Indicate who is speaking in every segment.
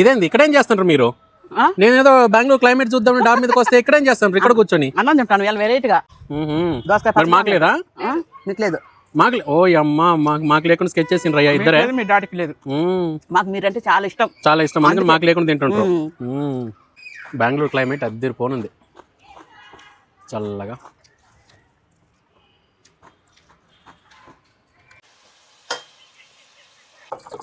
Speaker 1: ఇదేంది ఇక్కడేం చేస్తుంటారు మీరు? నేనేదో బెంగళూరు క్లైమేట్ చూద్దాం డాబా మీదకి వస్తే ఇక్కడేం చేస్తాను ఇక్కడ కూర్చొని
Speaker 2: అన్నం తింటాను ఇలా వెరైటీగా. దోసకాయ
Speaker 1: మాకు లేదా?
Speaker 2: మీకు లేదు?
Speaker 1: మాకు ఓ అమ్మ మాకు లేకుండా స్కెచ్ చేసిన రయ్యా ఇద్దరే.
Speaker 2: మీ డాడీకి లేదు, మాకు మీరంటే చాలా ఇష్టం.
Speaker 1: చాలా ఇష్టం అందుకని మాకు లేకుండా తింటుంటారు. బెంగళూరు క్లైమేట్ అద్దరిపోనుంది చల్లగా.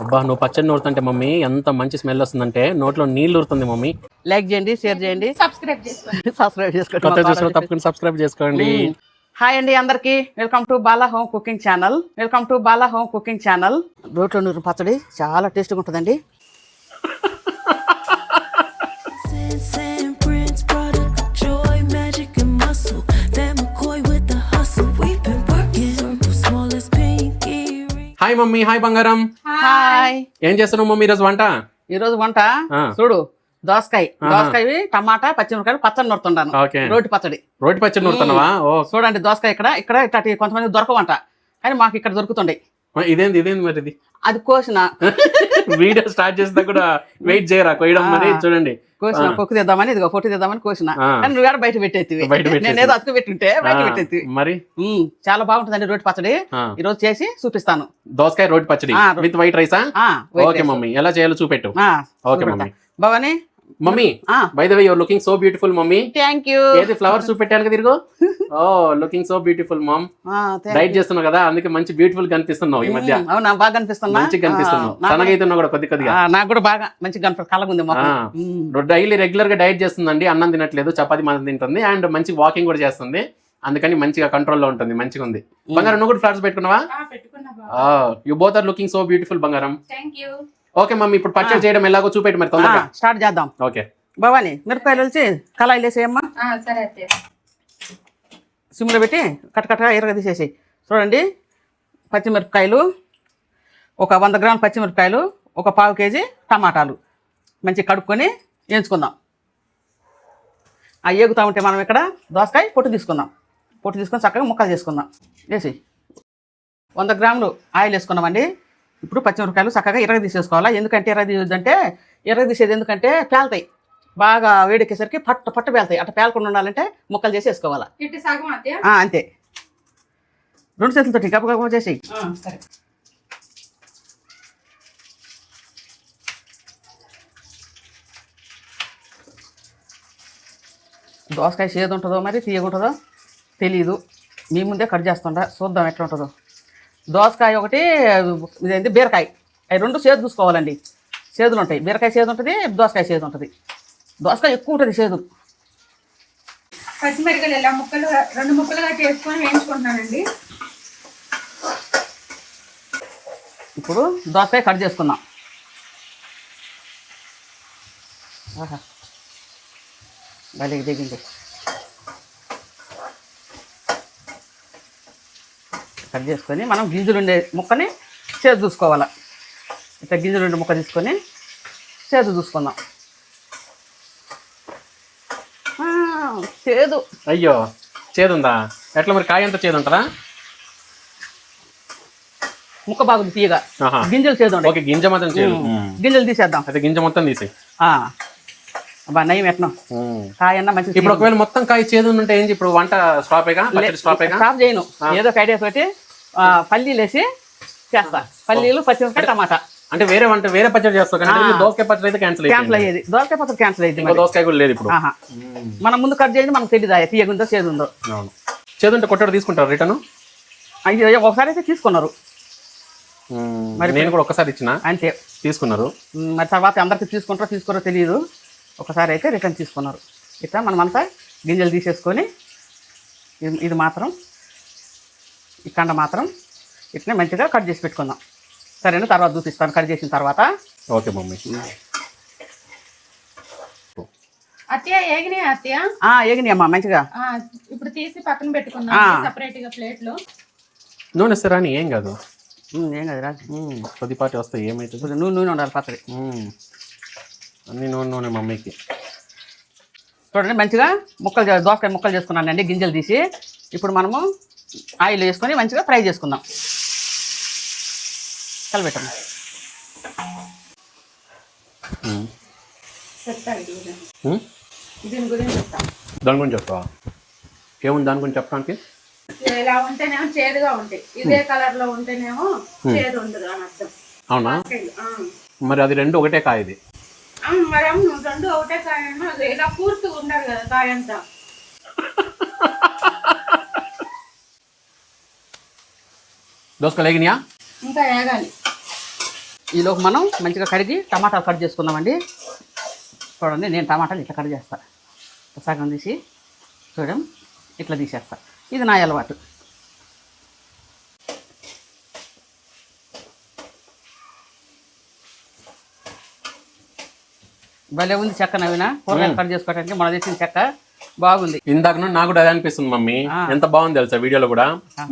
Speaker 1: అబ్బా నువ్వు పచ్చడి నూరుతుంటే మమ్మీ ఎంత మంచి స్మెల్ వస్తుందంటే నోట్లో నీళ్ళు ఊరుతుంది మమ్మీ.
Speaker 2: లైక్ చేయండి, షేర్ చేయండి, సబ్స్క్రైబ్ చేసుకోండి.
Speaker 1: కొత్త చూసిన తప్పకుండా సబ్స్క్రైబ్ చేసుకోండి.
Speaker 2: హాయ్ అండి అందరికి, welcome to Bala home cooking channel. రోట్లో నూరు పచ్చడి చాలా టేస్ట్గా ఉంటుందండి.
Speaker 1: Hi mummy. హాయ్ బంగారం.
Speaker 2: హాయ్.
Speaker 1: ఏం చేస్తున్నావు మమ్మీ ఈరోజు వంట?
Speaker 2: ఈరోజు వంట చూడు, దోసకాయ టమాటా పచ్చిమిరపకాయలు పచ్చడి నూరుతున్నాను. రోటి పచ్చడి
Speaker 1: నూరుతున్నావా?
Speaker 2: చూడండి దోసకాయ ఇక్కడ ఇట్లా కొంతమంది దొరకవంట, కానీ మాకు ఇక్కడ దొరుకుతుండే.
Speaker 1: ఇదేంది మరి ఇది?
Speaker 2: అది కోసిన
Speaker 1: వీడియో స్టార్ట్ చేసినా కూడా వెయిట్ చేయరా కోయడం మరి. చూడండి
Speaker 2: కోసిన పొక్కు తెద్దామని, ఇదిగో పొట్టు తెద్దామని కోసిన, కానీ నువ్వు కూడా బయట పెట్టేది. నేనేదో అతుకు పెట్టుంటే బయట పెట్టేది. మరి చాలా బాగుంటుందండి రోటి పచ్చడి. ఈ రోజు చేసి చూపిస్తాను.
Speaker 1: దోసకాయ రోటి పచ్చడి విత్ వైట్ రైసా? ఓకే మమ్మీ, ఎలా చేయాలో చూపెట్టు. Okay mummy.
Speaker 2: Bhavani
Speaker 1: mummy, by the way your looking so beautiful mummy.
Speaker 2: Thank you.
Speaker 1: ఏది ఫ్లవర్స్ చూపెట్టాను కదా తిరుగు. Oh looking so beautiful mom. Diet చేస్తున్నావు కదా అందుకే మంచి బ్యూటిఫుల్ కనిపిస్తున్నావు ఈ మధ్య.
Speaker 2: అవునా, బాగా కనిపిస్తున్నా,
Speaker 1: మంచిగా కనిపిస్తున్నావు. సన్నగైతున్నావు కూడా కొద్దిగా.
Speaker 2: నాకు కూడా బాగా మంచిగా కలగుంది.
Speaker 1: డైలీ రెగ్యులర్ గా డైట్ చేస్తుందండి, అన్నం తినట్లేదు, చపాతి మాత్రం తింటుంది అండ్ మంచి వాకింగ్ కూడా చేస్తుంది. అందుకని మంచిగా కంట్రోల్లో ఉంటుంది, మంచిగా ఉంది. బంగారం నువ్వు కూడా ఫ్లవర్స్ పెట్టుకున్నావా? You both are looking so beautiful బంగారం. ఓకే మమ్మీ, ఇప్పుడు పచ్చడి చేయడం ఎలాగో చూపెట్టు మరి తొందరగా
Speaker 2: స్టార్ట్ చేద్దాం.
Speaker 1: ఓకే
Speaker 2: భవాని, మిరపకాయలు వచ్చి కళాయిలు వేసేయమ్మా. సిమ్లో పెట్టి కట్టకట్టగా ఎరగ తీసేసి. చూడండి, పచ్చిమిరపకాయలు ఒక 100 గ్రాముల పచ్చిమిరపకాయలు, ఒక 1/2 కేజీ టమాటాలు మంచిగా కడుక్కొని వేయించుకుందాం. అవి ఏగుతూ ఉంటే మనం ఇక్కడ దోసకాయ పొట్టు తీసుకొని చక్కగా ముక్కలు చేసుకుందాం. వేసి 100 గ్రాములు ఆయిల్ వేసుకున్నామండి. ఇప్పుడు పచ్చిమిరపకాయలు చక్కగా ఎర్ర తీసేసుకోవాలా. ఎందుకంటే ఎర్ర తీసేది ఎందుకంటే పేలుతాయి, బాగా వేడెక్కేసరికి పట్టు పేలుతాయి. అట్లా పేలకుండా ఉండాలంటే ముక్కలు చేసి వేసుకోవాలా. అంతే, 2 చేతులతో గబగబ చేసి. దోసకాయ చేదు ఉంటుందో మరి తీయగుంటుందో తెలీదు, మీ ముందే కట్ చేస్తుండ చూద్దాం ఎట్లా ఉంటుందో. దోసకాయ ఒకటి, ఇదేంటి బీరకాయ, అవి 2 చేదు చూసుకోవాలండి. చేదులు ఉంటాయి, బీరకాయ చేదు ఉంటుంది, దోసకాయ చేదు ఉంటుంది. దోసకాయ ఎక్కువ ఉంటుంది చేదు.
Speaker 3: పచ్చిమిరపకాయలు ఇలా ముక్కలు 2 ముక్కలుగా చేసుకొని వేయించుకుంటున్నానండి.
Speaker 2: ఇప్పుడు దోసకాయ కట్ చేసుకుందాం. భలే దిగింది. కట్ చేసుకొని మనం గింజలుండే ముక్కని చేదు చూసుకోవాలా. ఇట్లా గింజలుండే ముక్క తీసుకొని చేదు చూసుకుందాం. చేదు,
Speaker 1: అయ్యో చేదుందా? ఎట్లా మరి కాయ అంతా చేదు ఉంటుందా?
Speaker 2: ముక్క బాగుంది తీయగా, గింజలు చేదు ఉంటాయి.
Speaker 1: ఓకే, గింజ మాత్రం చేదు.
Speaker 2: గింజలు తీసేద్దాం.
Speaker 1: అయితే గింజ మొత్తం తీసి.
Speaker 2: అబ్బా నయం ఎట్లా కాయ అన్నా మంచి.
Speaker 1: ఇప్పుడు ఒకవేళ మొత్తం కాయ చేదు ఉంటే ఏంటి ఇప్పుడు వంట స్టాపేగా?
Speaker 2: స్టాప్ చేయను, ఏదో ఒక ఐడియా తోటి పల్లీలు వేసి చేస్తా. పల్లీలు, పచ్చిమిరపకాయ, టమాటా.
Speaker 1: అంటే వేరే పచ్చడి చేస్తావు కానీ దోసకాయ పచ్చడి అయితే క్యాన్సిల్
Speaker 2: అయ్యేది. దోసకాయ పచ్చడి క్యాన్సిల్ అయ్యింది.
Speaker 1: దోసకాయ కూడా లేదు ఇప్పుడు.
Speaker 2: మనం ముందు కట్ చేయండి, మనకు తెలియదా తీయగుందో చేదుందో.
Speaker 1: చేదుంటే కొట్టడు తీసుకుంటారు రిటర్న్?
Speaker 2: అయ్యో ఒకసారి అయితే తీసుకున్నారు,
Speaker 1: మరి నేను కూడా ఒకసారి ఇచ్చిన
Speaker 2: అంతే
Speaker 1: తీసుకున్నారు.
Speaker 2: మరి తర్వాత అందరికి తీసుకోరో తెలియదు, ఒకసారి అయితే రిటర్న్ తీసుకున్నారు. ఇట్లా మనమంతా గింజలు తీసేసుకొని ఇది మాత్రం ఈ కండ మాత్రం ఇట్లా మంచిగా కట్ చేసి పెట్టుకుందాం. సరేనా, తర్వాత చూపిస్తాను కట్ చేసిన తర్వాత.
Speaker 1: Okay mummy. ఏగినాయి
Speaker 2: అమ్మా మంచిగా.
Speaker 3: ఇప్పుడు తీసి పక్కన పెట్టుకుందాం సెపరేట్ గా ప్లేట్ లో.
Speaker 1: నూనె ఇస్తారా? ఏం కాదు,
Speaker 2: ఏం కాదు రాజు,
Speaker 1: కొద్దిపాటి వస్తాయి. ఏమైతుంది?
Speaker 2: నూనె ఉండాలి పచ్చడి.
Speaker 1: అన్ని నూనె మమ్మీకి.
Speaker 2: చూడండి మంచిగా దోసకాయ ముక్కలు చేసుకున్నానండి గింజలు తీసి. ఇప్పుడు మనము ఆయిల్ వేసుకొని మంచిగా ఫ్రై చేసుకుందాం. కలిపెట్టండి.
Speaker 3: చెప్తాను దీని
Speaker 1: ఉమ్.
Speaker 3: గురించి చెప్తాను.
Speaker 1: దాని గురించి చెప్తావా? ఏముంది దాని గురించి చెప్పడానికి?
Speaker 3: ఇలా ఉంటేనేమో చేదుగా ఉంటాయి, ఇదే కలర్ లో ఉంటేనేమో చేదు ఉండదు అని అర్థం.
Speaker 1: అవునా?
Speaker 3: ఆ.
Speaker 1: మరి అది రెండు ఒకటే కాయ ఇది.
Speaker 3: మరి అవును, రెండు ఒకటే కాయమో అది ఇలా పూర్తిగా ఉండదు కదా కాయ అంతా.
Speaker 1: దోసకాయలు వేగినాయా?
Speaker 3: ఇంకా వేగాలి.
Speaker 2: ఈలోపు మనం మంచిగా కడిగి టమాటాలు కట్ చేసుకుందామండి. చూడండి, నేను టమాటాలు ఇట్లా కట్ చేస్తా. సగం తీసి చూడం ఇట్లా తీసేస్తా. ఇది నా అలవాటు. భలే ఉంది చెక్క నవీన. కూరగాయలు కట్ చేసుకోవడానికి మన తెచ్చిన చెక్క బాగుంది.
Speaker 1: ఇందాక నుండి నాకు కూడా అదే అనిపిస్తుంది మమ్మీ. ఎంత బాగుంది తెలుసా వీడియోలో కూడా.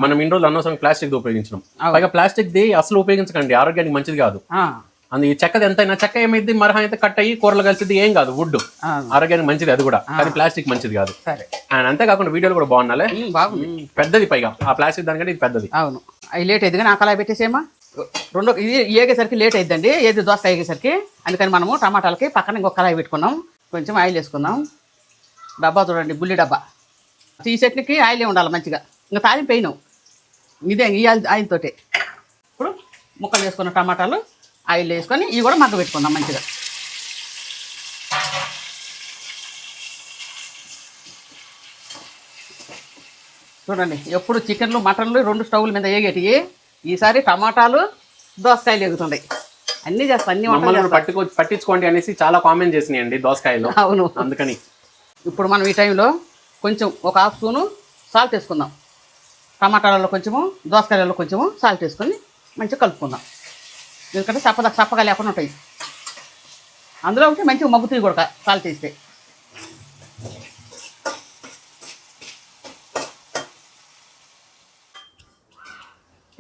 Speaker 1: మనం ఇన్ని రోజులు అనవసరం ప్లాస్టిక్ ఉపయోగించడం. పైగా ప్లాస్టిక్ ది అసలు ఉపయోగించకండి, ఆరోగ్యానికి మంచిది కాదు. ఈ చెక్కది ఎంతైనా చెక్క ఏమైంది మరహా అయితే కట్ అయ్యి కూరలు కలిసింది ఏం కాదు, వుడ్ ఆరోగ్యానికి మంచిది అది కూడా. కానీ ప్లాస్టిక్ మంచిది కాదు. అండ్ అంతేకాకుండా వీడియోలు కూడా బాగున్నాలే, బాగుంది. పెద్దది పైగా ఆ ప్లాస్టిక్ దానికంటే ఇది పెద్దది.
Speaker 2: అవును, అవి లేట్ అయింది కానీ ఆ కళాయి పెట్టేసేమా. రెండో ఇది ఏగేసరికి లేట్ అయిద్దండి, ఏది దోసకాయ ఏగేసరికి. అందుకని మనము టమాటాలకి పక్కన ఇంకొక కళాయి పెట్టుకున్నాం. కొంచెం ఆయిల్ వేసుకుందాం. డబ్బా చూడండి, బుల్లి డబ్బా. ఈ చట్నీకి ఆయిలే ఉండాలి మంచిగా. ఇంకా తాలింపు వేయను, ఇదే ఈ ఆయిల్ తోటే. ఇప్పుడు ముక్కలు వేసుకున్న టమాటాలు ఆయిల్ వేసుకొని ఇవి కూడా మగ్గ పెట్టుకుందాం మంచిగా. చూడండి, ఎప్పుడు చికెన్లు మటన్లు 2 స్టవ్ల మీద వేగేటివి. ఈసారి టమాటాలు దోసకాయలు ఎగుతున్నాయి. అన్నీ చేస్తాను, అన్ని వంటలు
Speaker 1: పట్టించుకోండి అనేసి చాలా కామెంట్ చేసినాయండి దోసకాయలు.
Speaker 2: అవును,
Speaker 1: అందుకని
Speaker 2: ఇప్పుడు మనం ఈ టైంలో కొంచెం ఒక 1/2 స్పూను సాల్ట్ వేసుకుందాం. టమాటాలలో కొంచెము దోసకాయలలో కొంచెము సాల్ట్ వేసుకొని మంచిగా కలుపుకుందాం. ఎందుకంటే చప్పగా లేకుండా ఉంటాయి. అందులో ఉంటే మంచిగా మగ్గుతాయి కూడా సాల్ట్ వేస్తే.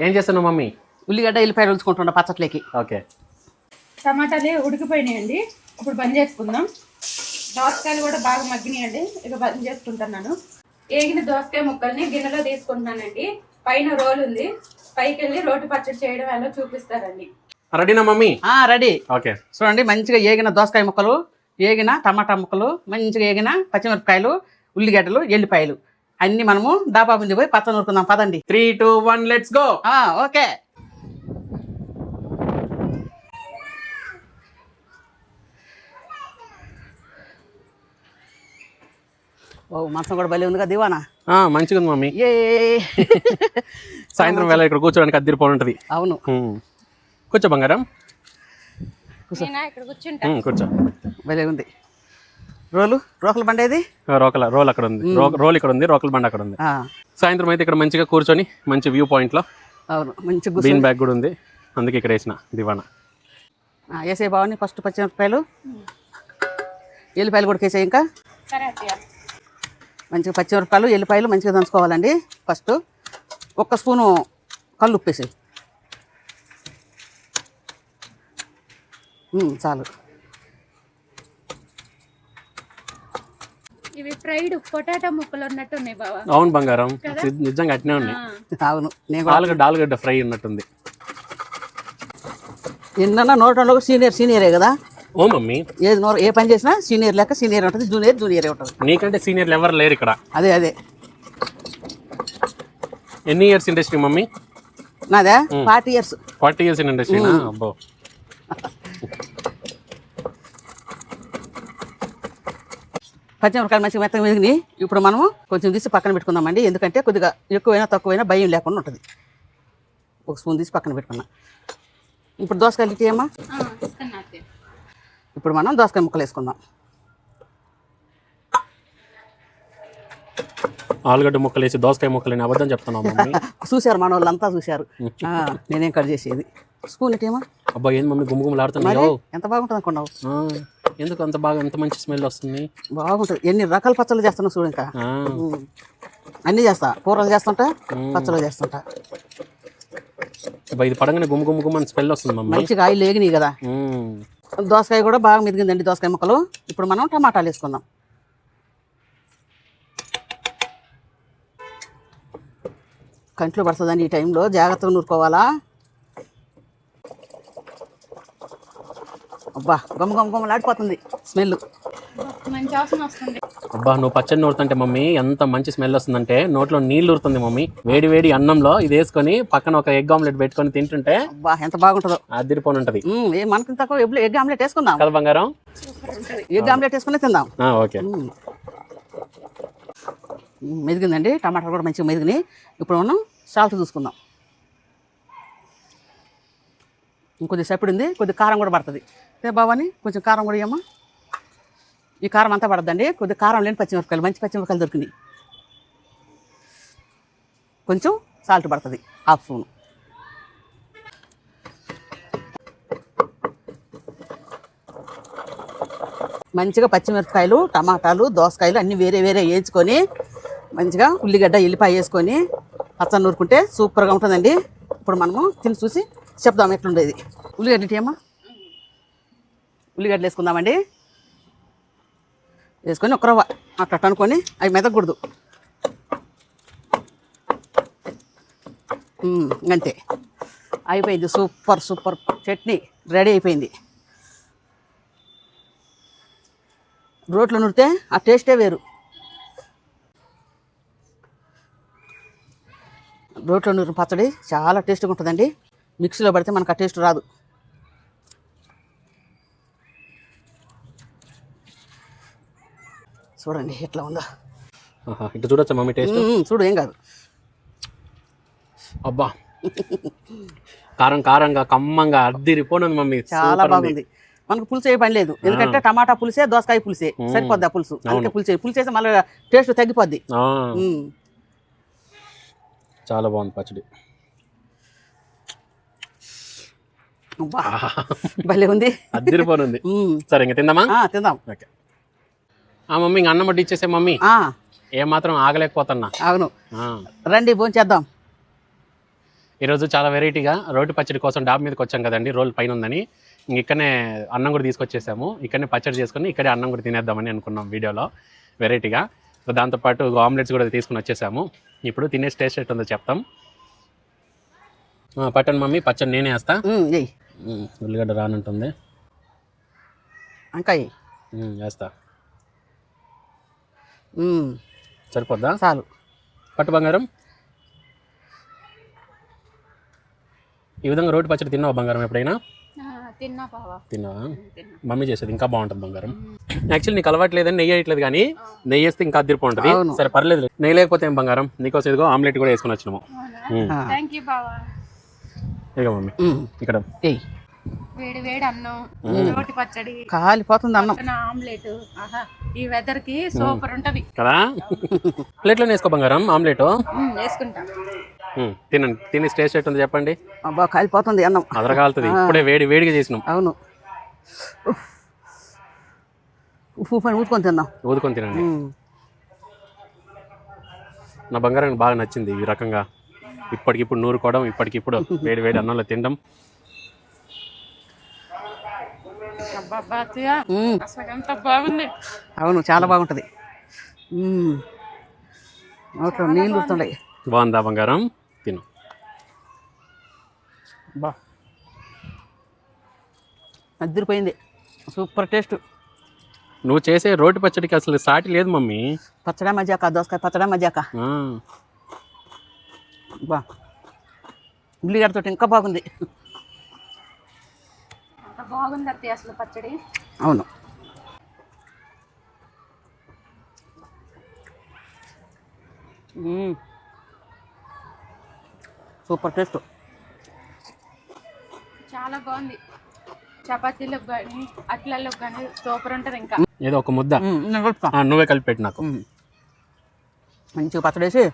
Speaker 1: ఏం చేస్తున్నావు మమ్మీ?
Speaker 2: ఉల్లిగడ్డ ఎల్లిపాయలు ఉంచుకుంటున్నా పచ్చట్లేకి.
Speaker 1: ఓకే,
Speaker 3: టమాటాలు ఉడికిపోయినాయండి. ఇప్పుడు బంద్ చేసుకుందాం. దోసకాయలు కూడా బాగా మగ్గినాయండి. ఇక బంద్ చేసుకుంటున్నాను. ఏగిన దోసకాయ ముక్కల్ని గిన్నెలో తీసుకుంటున్నానండి. పైన రోల్ ఉంది, పైకి వెళ్ళి రోటి పచ్చడి చేయడం ఎలా చూపిస్తారండి.
Speaker 1: రెడీనా మమ్మీ?
Speaker 2: రెడీ.
Speaker 1: ఓకే,
Speaker 2: చూడండి, మంచిగా ఏగిన దోసకాయ ముక్కలు, ఏగిన టమాటా ముక్కలు, మంచిగా ఏగిన పచ్చిమిరపకాయలు, ఉల్లిగడ్డలు, ఎల్లిపాయలు అన్ని మనము డాబా ముందు పోయి పచ్చడి నూరుకుందాం. పదండి.
Speaker 1: 3, 2, 1 లెట్స్ గో.
Speaker 2: ఓకే. ఓ మంచం కూడా భలే ఉందిగా దివానా.
Speaker 1: మంచిగా ఉంది మమ్మీ.
Speaker 2: ఏ
Speaker 1: సాయంత్రం వేళ ఇక్కడ కూర్చోడానికి అద్దరిపోయి ఉంటుంది.
Speaker 2: అవును.
Speaker 1: కూర్చో బంగారం,
Speaker 3: ఇక్కడ కూర్చుంటా.
Speaker 1: కూర్చో.
Speaker 2: భలే ఉంది. రోకల బండి ఏది?
Speaker 1: రోల్ అక్కడ ఉంది, రోల్ ఇక్కడ ఉంది, రోకల బండి అక్కడ ఉంది. సాయంత్రం అయితే ఇక్కడ మంచిగా కూర్చొని మంచి వ్యూ పాయింట్ లో.
Speaker 2: అవును, మంచి
Speaker 1: బీన్ బ్యాగ్ కూడా ఉంది, అందుకే ఇక్కడ వేసిన దివానా.
Speaker 2: వేసే బాగుంది. ఫస్ట్ పచ్చిమిరపకాయలు, ఎల్లిపాయలు కూడా వేసాయి. ఇంకా మంచిగా పచ్చిమిరపకాయలు, ఎల్లిపాయలు మంచిగా దంచుకోవాలండి. ఫస్ట్ 1 స్పూను కళ్ళు ఉప్పు వేసాయి. చాలు.
Speaker 3: ఇవి ఫ్రైడ్ పొటాటో ముక్కలు ఉన్నట్టు ఉన్నాయి బావా.
Speaker 1: అవును బంగారం, నిజంగా అట్నే ఉన్నాయి.
Speaker 2: అవును, నేను
Speaker 1: ఆలుగడ్డ ఫ్రై ఉన్నట్టుంది.
Speaker 2: ఎన్న నోటంలో సీనియరే కదా.
Speaker 1: ఓ మమ్మీ,
Speaker 2: ఏ పని చేసినా సీనియర్ లెక్క సీనియర్ ఉంటుంది, జూనియర్ ఉంటుంది.
Speaker 1: నీకంటే సీనియర్లు ఎవరు లేరు ఇక్కడ.
Speaker 2: అదే
Speaker 1: ఎన్ని ఇయర్స్ ఇండస్ట్రీ మమ్మీ?
Speaker 2: నాదే 40 years.
Speaker 1: 40 years in ఇండస్ట్రీనా? అబ్బో.
Speaker 2: పచ్చిమిరపకాయలు మంచిగా మెత్తగా వేగినాయి. ఇప్పుడు మనము కొంచెం తీసి పక్కన పెట్టుకుందామండి. ఎందుకంటే కొద్దిగా ఎక్కువైనా తక్కువైనా భయం లేకుండా ఉంటుంది. 1 స్పూన్ తీసి పక్కన పెట్టుకున్నా. ఇప్పుడు దోసకాయలు ఇచ్చేయమ్మా. ఇప్పుడు మనం దోసకాయ ముక్కలు వేసుకుందాం.
Speaker 1: ఆలుగడ్డ ముక్కలు వేసి దోసకాయ ముక్కలు అబద్ధం చెప్తున్నావు మమ్మీ.
Speaker 2: చూశారు, మన వాళ్ళంతా చూశారు. నేనేం కట్ చేసేది. స్పూన్ ఇటేమా.
Speaker 1: అబ్బా, ఏంది మమ్మీ గుమ్మగుమ్మలాడుతున్నావు?
Speaker 2: ఎంత బాగుంటుంది అనుకున్నావు?
Speaker 1: ఎందుకు అంత బాగా, ఎంత మంచి స్మెల్ వస్తుంది?
Speaker 2: బాగుంటుంది. ఎన్ని రకాల పచ్చళ్ళు చేస్తున్నావు చూడు. ఇంకా అన్నీ చేస్తా, కూరలు చేస్తుంటా, పచ్చళ్ళు చేస్తుంటా.
Speaker 1: ఇది పడంగానే గుమ్మ అని స్మెల్ వస్తుంది మమ్మీ.
Speaker 2: మంచిగా ఆయిల్ వేగినాయి కదా. దోసకాయ కూడా బాగా మెదిగిందండి, దోసకాయ ముక్కలు. ఇప్పుడు మనం టమాటాలు వేసుకుందాం. కంట్లో పడుతుందండి ఈ టైంలో, జాగ్రత్తగా నూరుకోవాలా. అబ్బా గమ్మ గమ్మ గమ్మలాడిపోతుంది స్మెల్.
Speaker 3: మంచి వాసన వస్తుంది.
Speaker 1: అబ్బా నువ్వు పచ్చడి నూరుతుంటే మమ్మీ ఎంత మంచి స్మెల్ వస్తుందంటే నోట్లో నీళ్ళు ఊరుతుంది మమ్మీ. వేడి వేడి అన్నంలో ఇది వేసుకొని పక్కన ఒక ఎగ్ ఆమ్లెట్ పెట్టుకొని తింటుంటే
Speaker 2: అబ్బా ఎంత బాగుంటుందో.
Speaker 1: అదిరిపోని ఉంటది.
Speaker 2: మనకి తక్కువ ఎగ్ ఆమ్లెట్ వేసుకుందాం
Speaker 1: కదా బంగారం.
Speaker 2: ఎగ్ ఆమ్లెట్ వేసుకుని తిందాం.
Speaker 1: ఓకే.
Speaker 2: మెదిగిందండి, టమాటాలు కూడా మంచిగా మెదిగినాయి. ఇప్పుడు మనం సాల్ట్ చూసుకుందాం. ఇంకొద్ది సప్పుడు ఉంది, కొద్ది కారం కూడా పడుతుంది. బాబాని కొంచెం కారం కూడా ఇవ్వమ్మా. ఈ కారం అంతా పడద్దండి, కొద్ది కారం లేని పచ్చిమిరపకాయలు, మంచి పచ్చిమిరపకాయలు దొరికినాయి. కొంచెం సాల్ట్ పడుతుంది, హాఫ్ స్పూన్. మంచిగా పచ్చిమిరపకాయలు, టమాటాలు, దోసకాయలు అన్నీ వేరే వేరే వేయించుకొని మంచిగా ఉల్లిగడ్డ ఎల్లిపాయ వేసుకొని పచ్చడి నూరుకుంటే సూపర్గా ఉంటుందండి. ఇప్పుడు మనము తిని చూసి చెప్దాం ఎట్లుండేది. ఉల్లిగడ్డ ఏమా ఉల్లిగడ్డలు వేసుకుందామండి. వేసుకొని ఒక రవ్వ అట్లా అనుకొని అవి మెదకూడదు. అంతే అయిపోయింది. సూపర్ సూపర్ చట్నీ రెడీ అయిపోయింది. రోట్లో నూరితే ఆ టేస్టే వేరు. రోట్లో నూరు పచ్చడి చాలా టేస్ట్గా ఉంటుందండి. మిక్సీలో పడితే మనకు ఆ టేస్ట్ రాదు. చూడండి ఎట్లా ఉందో.
Speaker 1: ఇటు చూడొచ్చా మమ్మీ టేస్ట్?
Speaker 2: చూడు, ఏం కాదు.
Speaker 1: అబ్బా కారం కారంగా కమ్మంగా అద్దిరిపోనుంది మమ్మీ.
Speaker 2: చాలా బాగుంది. మనకు పులుసు ఏ పని లేదు, ఎందుకంటే టమాటా పులుసే, దోసకాయ పులుసే సరిపోద్ది. ఆ పులుసు అందుకే పులుసేసి మళ్ళీ టేస్ట్ తగ్గిపోద్ది.
Speaker 1: చాలా బాగుంది పచ్చడి.
Speaker 2: భలే ఉంది,
Speaker 1: అద్దిరిపోనుంది. సరే ఇంకా తిందామా?
Speaker 2: తిందాం.
Speaker 1: ఓకే. మమ్మీ ఇంక అన్నం వడ్డీ ఇచ్చేసే మమ్మీ. ఏమాత్రం ఆగలేకపోతున్నా.
Speaker 2: అవును, రండి భోంచేద్దాం.
Speaker 1: ఈరోజు చాలా వెరైటీగా రోటి పచ్చడి కోసం డాబా మీదకి వచ్చాం కదండి, రోల్ పైన ఉందని. ఇక్కడనే అన్నం కూడా తీసుకొచ్చేసాము. ఇక్కడనే పచ్చడి చేసుకుని ఇక్కడే అన్నం కూడా తినేద్దామని అనుకున్నాం వీడియోలో వెరైటీగా. దాంతోపాటు ఆమ్లెట్స్ కూడా తీసుకుని వచ్చేసాము. ఇప్పుడు తినేసి టేస్ట్ ఎట్టుందో చెప్తాం. పట్టండి మమ్మీ, పచ్చడి నేనే వేస్తా. ఉల్లిగడ్డ రానంటుంది.
Speaker 2: అంకాయ
Speaker 1: వేస్తా. సరిపోద్దా?
Speaker 2: చాలు.
Speaker 1: పట్టు బంగారం. ఈ విధంగా రోటి పచ్చడి తిన్నావా బంగారం ఎప్పుడైనా? తిన్నావా? మమ్మీ చేసేది ఇంకా బాగుంటుంది బంగారం. యాక్చువల్లీ నీకు అలవాటు లేదని నెయ్యి వేయట్లేదు, కానీ నెయ్యి వేస్తే ఇంకా అద్దరిపోతుంది. సరే పర్లేదు, నెయ్యి లేకపోతే ఏం బంగారం, నీకోసం ఇదిగో ఆమ్లెట్ కూడా వేసుకుని వచ్చినాము. ఇక మమ్మీ ఇక్కడ
Speaker 3: వేడి వేడి అన్నం, రోటి పచ్చడి,
Speaker 2: కాలిపోతుంది అన్నం,
Speaker 3: ఆమ్లెట్. ఈ వెదర్ కి సూపర్ ఉంటది
Speaker 1: కదా. ప్లేట్లో వేసుకో బంగారం ఆమ్లెట్.
Speaker 3: వేసుకుంటా.
Speaker 1: తినండి, తిని టేస్ట్ ఎట్టుంది చెప్పండి.
Speaker 2: అబ్బా కాలిపోతుంది అన్నం,
Speaker 1: అదరగాలుతుంది. ఇప్పుడే వేడి వేడిగా చేసినాం.
Speaker 2: అవును, ఉప్పు పని ఊదుకొని తిన్నాం.
Speaker 1: ఊదుకొని తినండి. నా బంగారం బాగా నచ్చింది ఈ రకంగా. ఇప్పటికిప్పుడు నూరుకోవడం, ఇప్పటికిప్పుడు వేడి వేడి అన్నంలో తినడం.
Speaker 3: బాగుంది.
Speaker 2: అవును, చాలా బాగుంటుంది. నోట్లో నీళ్ళు వస్తున్నాయి.
Speaker 1: బాగుందా బంగారం? తిను.
Speaker 2: బా అద్దరిపోయింది, సూపర్ టేస్ట్.
Speaker 1: నువ్వు చేసే రోటి పచ్చడికి అసలు సాటి లేదు మమ్మీ.
Speaker 2: పచ్చడా మజాక, దోసకాయ పచ్చడా మజాక. బా ఉల్లిగడ్డతో ఇంకా బాగుంది.
Speaker 3: బాగుంది అత్తయ్య అసలు పచ్చడి.
Speaker 2: అవును, సూపర్ టేస్ట్.
Speaker 3: చాలా బాగుంది. చపాతీలకు కానీ అట్లలో కానీ సూపర్ ఉంటుంది. ఇంకా
Speaker 1: ఏదో ఒక ముద్ద నువ్వే కలిపి పెట్టి నాకు.
Speaker 2: మంచిగా పచ్చడి వేసి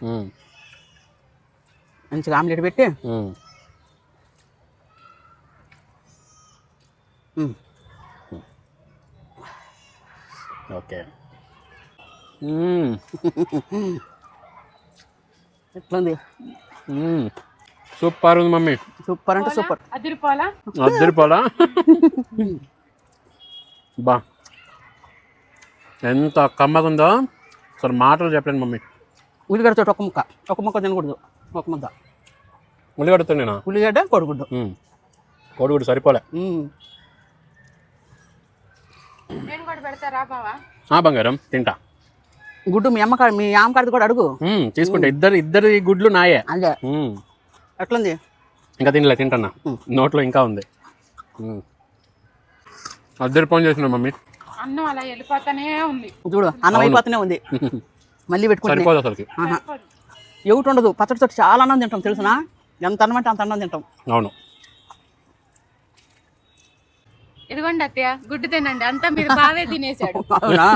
Speaker 2: మంచిగా ఆమ్లెట్ పెట్టి
Speaker 1: ఓకే.
Speaker 2: ఎట్లుంది?
Speaker 1: సూపర్ ఉంది మమ్మీ.
Speaker 2: సూపర్ అంటే సూపర్.
Speaker 3: అదిరిపోలా.
Speaker 1: బా ఎంత కమ్మగా ఉందో అసలు మాటలు చెప్పలేను మమ్మీ.
Speaker 2: ఉల్లిగడ్డతో ఒక ముక్క తినకూడదు, ఒక ముద్ద
Speaker 1: ఉల్లిగడ్డతో నేనా?
Speaker 2: ఉల్లిగడ్డ కోడిగుడ్డు.
Speaker 1: కోడిగుడ్డు సరిపోలే.
Speaker 3: నేను కూడా పెడతారా బావా?
Speaker 1: బంగారం తింటా.
Speaker 2: గుడ్డు మీ అమ్మకాడిది కూడా అడుగు.
Speaker 1: తీసుకుంటా. ఇద్దరి గుడ్లు నాయే.
Speaker 2: అదే ఎట్లుంది?
Speaker 1: ఇంకా తింటన్నా, నోట్లో ఇంకా ఉంది. అద్దరు ఫోన్ చేసిన మమ్మీ.
Speaker 3: అన్నం అలా వెళ్ళిపోతానే ఉంది.
Speaker 2: చూడు అన్నం అయిపోతూనే ఉంది. మళ్ళీ పెట్టుకుంటే
Speaker 1: సరిపోదు అసలుకి.
Speaker 2: ఎవటి ఉండదు. పచ్చడితో చాలా అన్నం తింటాం తెలుసునా, ఎంత అన్నం అంటే అంత అన్నం తింటాం.
Speaker 1: అవును.
Speaker 3: ఇదిగోండి అత్తయ్య గుడ్డు తినండి, అంతా మీరు బావే తినేసాడు.
Speaker 2: అవునా?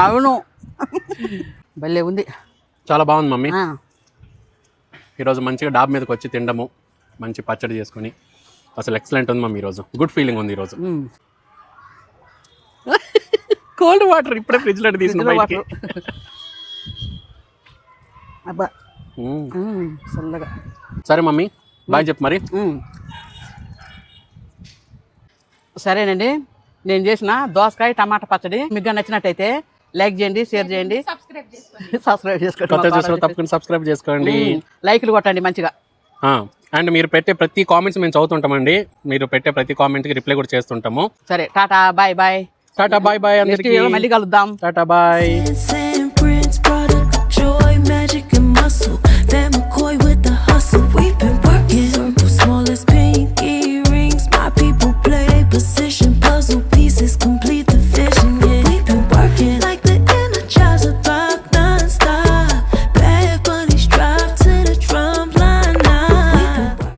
Speaker 2: అవును. భలే ఉంది.
Speaker 1: చాలా బాగుంది మమ్మీ. ఈరోజు మంచిగా డాబా మీదకి వచ్చి తినడము, మంచి పచ్చడి చేసుకుని అసలు ఎక్సలెంట్ ఉంది మమ్మీ. ఈరోజు గుడ్ ఫీలింగ్ ఉంది. ఈరోజు కోల్డ్ వాటర్ ఇప్పుడే ఫ్రిడ్జ్ లో తీసిన బయటికి.
Speaker 2: అబ్బా చల్లగా.
Speaker 1: సరే మమ్మీ, బాయ్ చెప్పు మరి.
Speaker 2: సరేనండి, నేను చేసిన దోసకాయ టమాటా పచ్చడి మీకు నచ్చినట్టయితే లైక్ చేయండి, షేర్ చేయండి, సబ్స్క్రైబ్ చేసుకోండి.
Speaker 1: కొత్త చూసిన తప్పకుండా సబ్స్క్రైబ్ చేసుకోండి,
Speaker 2: లైక్లు కొట్టండి మంచిగా.
Speaker 1: అండ్ మీరు పెట్టే ప్రతి కామెంట్స్ మేము చదువుతుంటామండి. మీరు పెట్టే ప్రతి కామెంట్కి రిప్లై కూడా చేస్తుంటాము.
Speaker 2: సరే tata bye bye.
Speaker 1: Tata bye bye అందరికీ.
Speaker 2: మళ్ళీ కలుద్దాం.
Speaker 1: Tata bye.